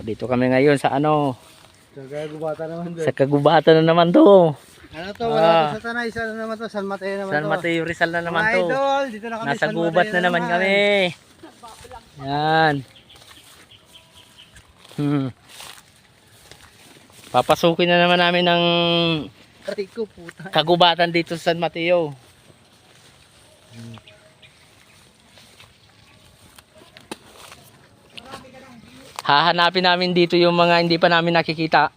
Dito kami ngayon sa ano? Sa kagubatan naman doon. Sa kagubatan na naman to. Ano to? Wala to sa Tanay. Isa na naman to. San Mateo naman San to. Mateo Rizal na naman Mga to. idol, dito na kami. Nasa San gubat Mateo na naman kami. Yan. Papasukin na naman namin ng Kariko puta. kagubatan dito sa San Mateo. Hahanapin namin dito yung mga hindi pa namin nakikita.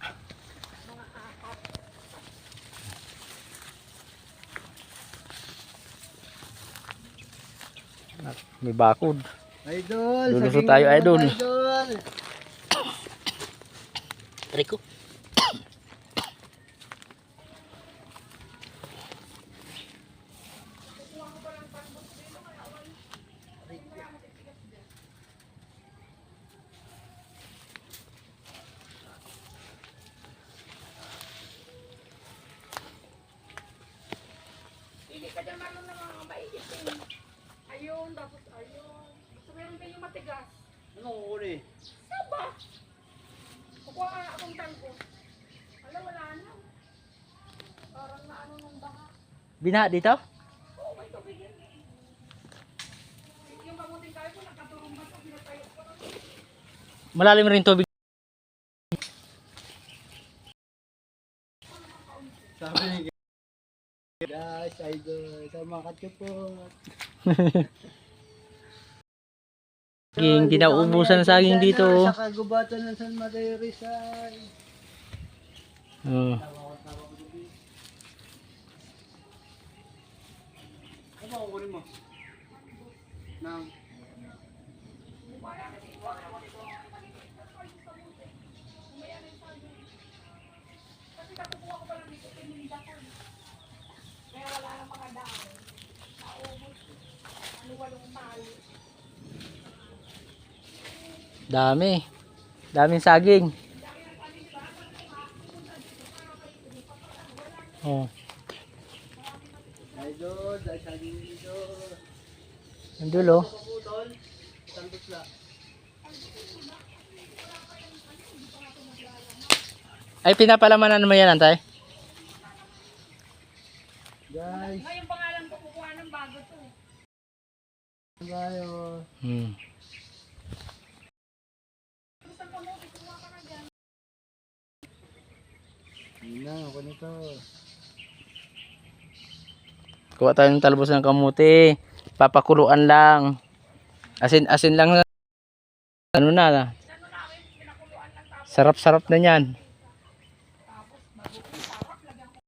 May bakod. Idol, Lulusot saging tayo, naman, idol. Idol. Rico. Hindi ka dyan marunong ng mga maiitim. Ayun, tapos ayun. Gusto meron kayong matigas. Ano ko rin? Saba! Kukuha ka na akong tangko. Wala, wala na. Parang na ano nung baka. Binaha dito? Oo, may tubig yan. Yung kamuting kayo ko, nakaturong ba sa pinatayo ko. Malalim rin tubig. Sabi ni guys, idol, sama ka po. Hindi na uubusan ng saging dito. Sa kagubatan ng San Mateo Rizal. Oh. Ano ang kunin mo? Nang Kasi nakukuha ko pa lang dito, pininda ko. Kaya wala nang mga daan. Naubos. Ano walong tali. Dami. Daming saging. Oh. idol, dahil saging dito. Ang dulo. Puputol, isang busla. Ay, pinapalamanan mo yan, antay? Guys, Ngayon pangalan ko kukuha ng bago to. tayo. Gusto mo mo, kukuha ka na dyan. Yun na, ako nito. Kuha tayo ng talbos ng kamuti. Papakuluan lang. Asin lang. Ano na. Sarap-sarap na yan.